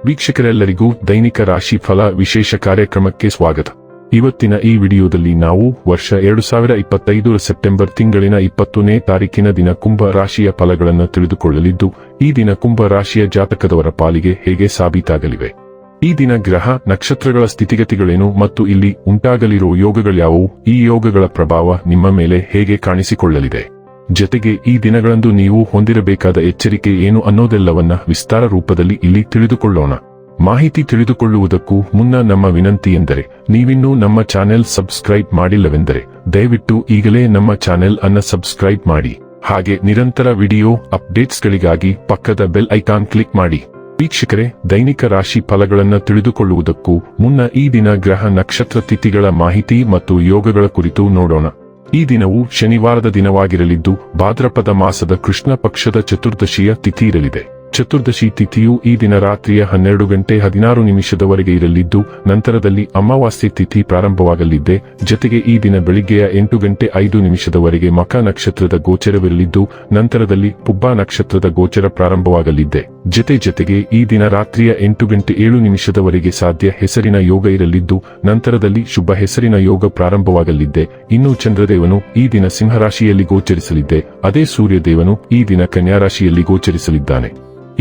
ವೀಕ್ಷಕರೆಲ್ಲರಿಗೂ ದೈನಿಕ ರಾಶಿ ಫಲ ವಿಶೇಷ ಕಾರ್ಯಕ್ರಮಕ್ಕೆ ಸ್ವಾಗತ. ಇವತ್ತಿನ ಈ ವಿಡಿಯೋದಲ್ಲಿ ನಾವು ವರ್ಷ 2025 ಸೆಪ್ಟೆಂಬರ್ ತಿಂಗಳಿನ 20ನೇ ತಾರೀಕಿನ ದಿನ ಕುಂಭ ರಾಶಿಯ ಫಲಗಳನ್ನು ತಿಳಿದುಕೊಳ್ಳಲಿದ್ದು, ಈ ದಿನ ಕುಂಭ ರಾಶಿಯ ಜಾತಕದವರ ಪಾಲಿಗೆ ಹೇಗೆ ಸಾಬೀತಾಗಲಿವೆ, ಈ ದಿನ ಗ್ರಹ ನಕ್ಷತ್ರಗಳ ಸ್ಥಿತಿಗತಿಗಳೇನು ಮತ್ತು ಇಲ್ಲಿ ಉಂಟಾಗಲಿರುವ ಯೋಗಗಳ್ಯಾವುವು, ಈ ಯೋಗಗಳ ಪ್ರಭಾವ ನಿಮ್ಮ ಮೇಲೆ ಹೇಗೆ ಕಾಣಿಸಿಕೊಳ್ಳಲಿದೆ, ಜತೆಗೆ ಈ ದಿನಗಳಂದು ನೀವು ಹೊಂದಿರಬೇಕಾದ ಎಚ್ಚರಿಕೆ ಏನು ಅನ್ನೋದೆಲ್ಲವನ್ನ ವಿಸ್ತಾರ ರೂಪದಲ್ಲಿ ಇಲ್ಲಿ ತಿಳಿದುಕೊಳ್ಳೋಣ. ಮಾಹಿತಿ ತಿಳಿದುಕೊಳ್ಳುವುದಕ್ಕೂ ಮುನ್ನ ನಮ್ಮ ವಿನಂತಿ ಎಂದರೆ, ನೀವಿನ್ನೂ ನಮ್ಮ ಚಾನೆಲ್ ಸಬ್ಸ್ಕ್ರೈಬ್ ಮಾಡಿಲ್ಲವೆಂದರೆ ದಯವಿಟ್ಟು ಈಗಲೇ ನಮ್ಮ ಚಾನೆಲ್ ಅನ್ನು ಸಬ್ಸ್ಕ್ರೈಬ್ ಮಾಡಿ. ಹಾಗೆ ನಿರಂತರ ವಿಡಿಯೋ ಅಪ್ಡೇಟ್ಸ್ಗಳಿಗಾಗಿ ಪಕ್ಕದ ಬೆಲ್ ಐಕಾನ್ ಕ್ಲಿಕ್ ಮಾಡಿ. ವೀಕ್ಷಕರೇ, ದೈನಿಕ ರಾಶಿ ಫಲಗಳನ್ನು ತಿಳಿದುಕೊಳ್ಳುವುದಕ್ಕೂ ಮುನ್ನ ಈ ದಿನ ಗ್ರಹ ನಕ್ಷತ್ರ ತಿಥಿಗಳ ಮಾಹಿತಿ ಮತ್ತು ಯೋಗಗಳ ಕುರಿತು ನೋಡೋಣ. ಈ ದಿನವು ಶನಿವಾರದ ದಿನವಾಗಿರಲಿದ್ದು, ಭಾದ್ರಪದ ಮಾಸದ ಕೃಷ್ಣ ಪಕ್ಷದ ಚತುರ್ದಶಿಯ ತಿಥಿ ಇರಲಿದೆ. ಚತುರ್ದಶಿ ತಿಥಿಯು ಈ ದಿನ ರಾತ್ರಿಯ 12:16 ಇರಲಿದ್ದು, ನಂತರದಲ್ಲಿ ಅಮಾವಾಸ್ಯೆ ತಿಥಿ ಪ್ರಾರಂಭವಾಗಲಿದೆ. ಜತೆಗೆ ಈ ದಿನ ಬೆಳಿಗ್ಗೆಯ 8:05 ಮಖ ನಕ್ಷತ್ರದ ಗೋಚರವಿರಲಿದ್ದು, ನಂತರದಲ್ಲಿ ಪುಬ್ಬ ನಕ್ಷತ್ರದ ಗೋಚರ ಪ್ರಾರಂಭವಾಗಲಿದೆ. ಜತೆಗೆ ಈ ದಿನ ರಾತ್ರಿಯ 8:07 ಸಾಧ್ಯ ಹೆಸರಿನ ಯೋಗ ಇರಲಿದ್ದು, ನಂತರದಲ್ಲಿ ಶುಭ ಹೆಸರಿನ ಯೋಗ ಪ್ರಾರಂಭವಾಗಲಿದೆ. ಇನ್ನು ಚಂದ್ರದೇವನು ಈ ದಿನ ಸಿಂಹರಾಶಿಯಲ್ಲಿ ಗೋಚರಿಸಲಿದೆ. ಅದೇ ಸೂರ್ಯದೇವನು ಈ ದಿನ ಕನ್ಯಾ ರಾಶಿಯಲ್ಲಿ ಗೋಚರಿಸಲಿದ್ದಾನೆ.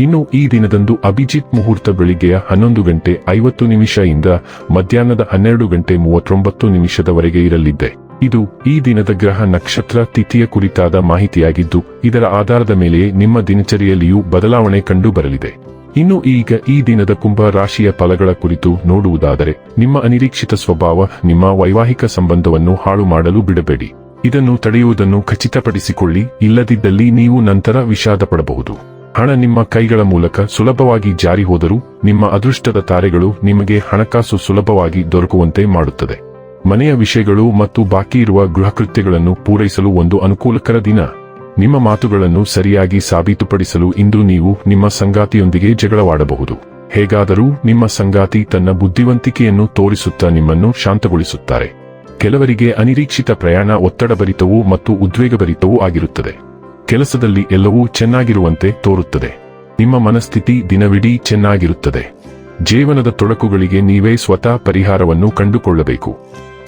ಇನ್ನು ಈ ದಿನದಂದು ಅಭಿಜಿತ್ ಮುಹೂರ್ತ ಬೆಳಿಗ್ಗೆಯ 11:50 ಇಂದ ಮಧ್ಯಾಹ್ನದ 12:39 ಇರಲಿದೆ. ಇದು ಈ ದಿನದ ಗ್ರಹ ನಕ್ಷತ್ರ ತಿಥಿಯ ಕುರಿತಾದ ಮಾಹಿತಿಯಾಗಿದ್ದು, ಇದರ ಆಧಾರದ ಮೇಲೆ ನಿಮ್ಮ ದಿನಚರಿಯಲ್ಲಿಯೂ ಬದಲಾವಣೆ ಕಂಡು ಬರಲಿದೆ. ಇನ್ನು ಈಗ ಈ ದಿನದ ಕುಂಭ ರಾಶಿಯ ಫಲಗಳ ಕುರಿತು ನೋಡುವುದಾದರೆ, ನಿಮ್ಮ ಅನಿರೀಕ್ಷಿತ ಸ್ವಭಾವ ನಿಮ್ಮ ವೈವಾಹಿಕ ಸಂಬಂಧವನ್ನು ಹಾಳು ಮಾಡಲು ಬಿಡಬೇಡಿ. ಇದನ್ನು ತಡೆಯುವುದನ್ನು ಖಚಿತಪಡಿಸಿಕೊಳ್ಳಿ, ಇಲ್ಲದಿದ್ದಲ್ಲಿ ನೀವು ನಂತರ ವಿಷಾದ ಪಡಬಹುದು. ಹಣ ನಿಮ್ಮ ಕೈಗಳ ಮೂಲಕ ಸುಲಭವಾಗಿ ಜಾರಿ ಹೋದರೂ ನಿಮ್ಮ ಅದೃಷ್ಟದ ತಾರೆಗಳು ನಿಮಗೆ ಹಣಕಾಸು ಸುಲಭವಾಗಿ ದೊರಕುವಂತೆ ಮಾಡುತ್ತದೆ. ಮನೆಯ ವಿಷಯಗಳು ಮತ್ತು ಬಾಕಿ ಇರುವ ಗೃಹಕೃತ್ಯಗಳನ್ನು ಪೂರೈಸಲು ಒಂದು ಅನುಕೂಲಕರ ದಿನ. ನಿಮ್ಮ ಮಾತುಗಳನ್ನು ಸರಿಯಾಗಿ ಸಾಬೀತುಪಡಿಸಲು ಇಂದು ನೀವು ನಿಮ್ಮ ಸಂಗಾತಿಯೊಂದಿಗೆ ಜಗಳವಾಡಬಹುದು. ಹೇಗಾದರೂ ನಿಮ್ಮ ಸಂಗಾತಿ ತನ್ನ ಬುದ್ಧಿವಂತಿಕೆಯನ್ನು ತೋರಿಸುತ್ತಾ ನಿಮ್ಮನ್ನು ಶಾಂತಗೊಳಿಸುತ್ತಾರೆ. ಕೆಲವರಿಗೆ ಅನಿರೀಕ್ಷಿತ ಪ್ರಯಾಣ ಒತ್ತಡಭರಿತವೂ ಮತ್ತು ಉದ್ವೇಗಭರಿತವೂ ಆಗಿರುತ್ತದೆ. ಕೆಲಸದಲ್ಲಿ ಎಲ್ಲವೂ ಚೆನ್ನಾಗಿರುವಂತೆ ತೋರುತ್ತದೆ. ನಿಮ್ಮ ಮನಸ್ಥಿತಿ ದಿನವಿಡೀ ಚೆನ್ನಾಗಿರುತ್ತದೆ. ಜೀವನದ ತೊಡಕುಗಳಿಗೆ ನೀವೇ ಸ್ವತಃ ಪರಿಹಾರವನ್ನು ಕಂಡುಕೊಳ್ಳಬೇಕು.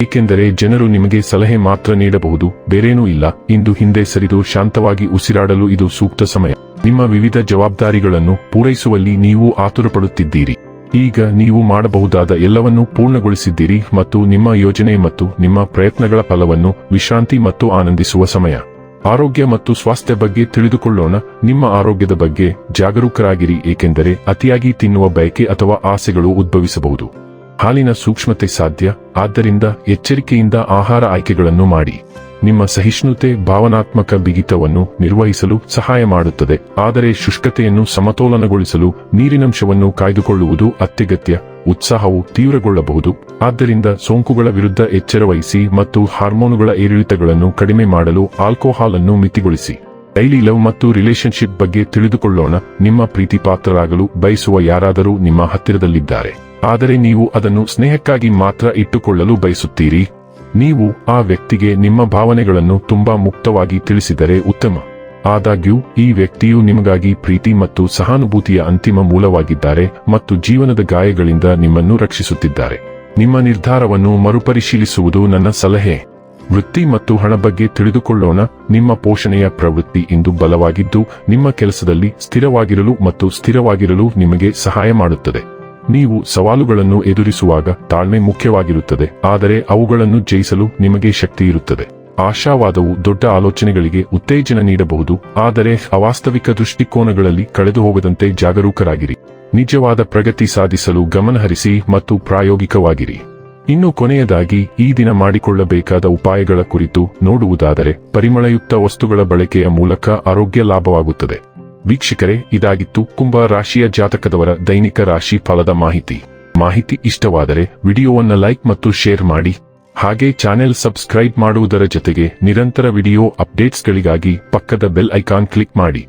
ಏಕೆಂದರೆ ಜನರು ನಿಮಗೆ ಸಲಹೆ ಮಾತ್ರ ನೀಡಬಹುದು, ಬೇರೇನೂ ಇಲ್ಲ. ಇಂದು ಹಿಂದೆ ಸರಿದು ಶಾಂತವಾಗಿ ಉಸಿರಾಡಲು ಇದು ಸೂಕ್ತ ಸಮಯ. ನಿಮ್ಮ ವಿವಿಧ ಜವಾಬ್ದಾರಿಗಳನ್ನು ಪೂರೈಸುವಲ್ಲಿ ನೀವು ಆತುರಪಡುತ್ತಿದ್ದೀರಿ. ಈಗ ನೀವು ಮಾಡಬಹುದಾದ ಎಲ್ಲವನ್ನೂ ಪೂರ್ಣಗೊಳಿಸಿದ್ದೀರಿ ಮತ್ತು ನಿಮ್ಮ ಯೋಜನೆ ಮತ್ತು ನಿಮ್ಮ ಪ್ರಯತ್ನಗಳ ಫಲವನ್ನು ವಿಶ್ರಾಂತಿ ಮತ್ತು ಆನಂದಿಸುವ ಸಮಯ. ಆರೋಗ್ಯ ಮತ್ತು ಸ್ವಾಸ್ಥ್ಯ ಬಗ್ಗೆ ತಿಳಿದುಕೊಳ್ಳೋಣ. ನಿಮ್ಮ ಆರೋಗ್ಯದ ಬಗ್ಗೆ ಜಾಗರೂಕರಾಗಿರಿ, ಏಕೆಂದರೆ ಅತಿಯಾಗಿ ತಿನ್ನುವ ಬಯಕೆ ಅಥವಾ ಆಸೆಗಳು ಉದ್ಭವಿಸಬಹುದು. ಹಾಲಿನ ಸೂಕ್ಷ್ಮತೆ ಸಾಧ್ಯ, ಆದ್ದರಿಂದ ಎಚ್ಚರಿಕೆಯಿಂದ ಆಹಾರ ಆಯ್ಕೆಗಳನ್ನು ಮಾಡಿ. ನಿಮ್ಮ ಸಹಿಷ್ಣುತೆ ಭಾವನಾತ್ಮಕ ಬಿಗಿತವನ್ನು ನಿರ್ವಹಿಸಲು ಸಹಾಯ ಮಾಡುತ್ತದೆ, ಆದರೆ ಶುಷ್ಕತೆಯನ್ನು ಸಮತೋಲನಗೊಳಿಸಲು ನೀರಿನಂಶವನ್ನು ಕಾಯ್ದುಕೊಳ್ಳುವುದು ಅತ್ಯಗತ್ಯ. ಉತ್ಸಾಹವು ತೀವ್ರಗೊಳ್ಳಬಹುದು, ಆದ್ದರಿಂದ ಸೋಂಕುಗಳ ವಿರುದ್ಧ ಎಚ್ಚರವಹಿಸಿ ಮತ್ತು ಹಾರ್ಮೋನುಗಳ ಏರಿಳಿತಗಳನ್ನು ಕಡಿಮೆ ಮಾಡಲು ಆಲ್ಕೋಹಾಲ್ ಅನ್ನು ಮಿತಿಗೊಳಿಸಿ. ಡೈಲಿ ಲವ್ ಮತ್ತು ರಿಲೇಶನ್ಶಿಪ್ ಬಗ್ಗೆ ತಿಳಿದುಕೊಳ್ಳೋಣ. ನಿಮ್ಮ ಪ್ರೀತಿಪಾತ್ರರಾಗಲು ಬಯಸುವ ಯಾರಾದರೂ ನಿಮ್ಮ ಹತ್ತಿರದಲ್ಲಿದ್ದಾರೆ, ಆದರೆ ನೀವು ಅದನ್ನು ಸ್ನೇಹಕ್ಕಾಗಿ ಮಾತ್ರ ಇಟ್ಟುಕೊಳ್ಳಲು ಬಯಸುತ್ತೀರಿ. ನೀವು ಆ ವ್ಯಕ್ತಿಗೆ ನಿಮ್ಮ ಭಾವನೆಗಳನ್ನು ತುಂಬಾ ಮುಕ್ತವಾಗಿ ತಿಳಿಸಿದರೆ ಉತ್ತಮ. ಆದಾಗ್ಯೂ ಈ ವ್ಯಕ್ತಿಯು ನಿಮಗಾಗಿ ಪ್ರೀತಿ ಮತ್ತು ಸಹಾನುಭೂತಿಯ ಅಂತಿಮ ಮೂಲವಾಗಿದ್ದಾರೆ ಮತ್ತು ಜೀವನದ ಗಾಯಗಳಿಂದ ನಿಮ್ಮನ್ನು ರಕ್ಷಿಸುತ್ತಿದ್ದಾರೆ. ನಿಮ್ಮ ನಿರ್ಧಾರವನ್ನು ಮರುಪರಿಶೀಲಿಸುವುದು ನನ್ನ ಸಲಹೆ. ವೃತ್ತಿ ಮತ್ತು ಹಣ ಬಗ್ಗೆ ತಿಳಿದುಕೊಳ್ಳೋಣ. ನಿಮ್ಮ ಪೋಷಣೆಯ ಪ್ರವೃತ್ತಿ ಇಂದು ಬಲವಾಗಿದ್ದು, ನಿಮ್ಮ ಕೆಲಸದಲ್ಲಿ ಸ್ಥಿರವಾಗಿರಲು ಮತ್ತು ಸ್ಥಿರವಾಗಿರಲು ನಿಮಗೆ ಸಹಾಯ ಮಾಡುತ್ತದೆ. ನೀವು ಸವಾಲುಗಳನ್ನು ಎದುರಿಸುವಾಗ ತಾಳ್ಮೆ ಮುಖ್ಯವಾಗಿರುತ್ತದೆ, ಆದರೆ ಅವುಗಳನ್ನು ಜಯಿಸಲು ನಿಮಗೆ ಶಕ್ತಿ ಇರುತ್ತದೆ. ಆಶಾವಾದವು ದೊಡ್ಡ ಆಲೋಚನೆಗಳಿಗೆ ಉತ್ತೇಜನ ನೀಡಬಹುದು, ಆದರೆ ಅವಾಸ್ತವಿಕ ದೃಷ್ಟಿಕೋನಗಳಲ್ಲಿ ಕಳೆದು ಹೋಗದಂತೆ ಜಾಗರೂಕರಾಗಿರಿ. ನಿಜವಾದ ಪ್ರಗತಿ ಸಾಧಿಸಲು ಗಮನಹರಿಸಿ ಮತ್ತು ಪ್ರಾಯೋಗಿಕವಾಗಿರಿ. ಇನ್ನು ಕೊನೆಯದಾಗಿ ಈ ದಿನ ಮಾಡಿಕೊಳ್ಳಬೇಕಾದ ಉಪಾಯಗಳ ಕುರಿತು ನೋಡುವುದಾದರೆ, ಪರಿಮಳಯುಕ್ತ ವಸ್ತುಗಳ ಬಳಕೆಯ ಮೂಲಕ ಆರೋಗ್ಯ ಲಾಭವಾಗುತ್ತದೆ. ವೀಕ್ಷಕರೇ, ಇದಾಗಿತ್ತು ಕುಂಭ ರಾಶಿಯ ಜಾತಕದವರ ದೈನಿಕ ರಾಶಿ ಫಲದ ಮಾಹಿತಿ ಇಷ್ಟವಾದರೆ ವಿಡಿಯೋವನ್ನು ಲೈಕ್ ಮತ್ತು ಶೇರ್ ಮಾಡಿ. ಹಾಗೆ ಚಾನೆಲ್ ಸಬ್ಸ್ಕ್ರೈಬ್ ಮಾಡುವುದರ ಜೊತೆಗೆ ನಿರಂತರ ವಿಡಿಯೋ ಅಪ್ಡೇಟ್ಸ್ಗಳಿಗಾಗಿ ಪಕ್ಕದ ಬೆಲ್ ಐಕಾನ್ ಕ್ಲಿಕ್ ಮಾಡಿ.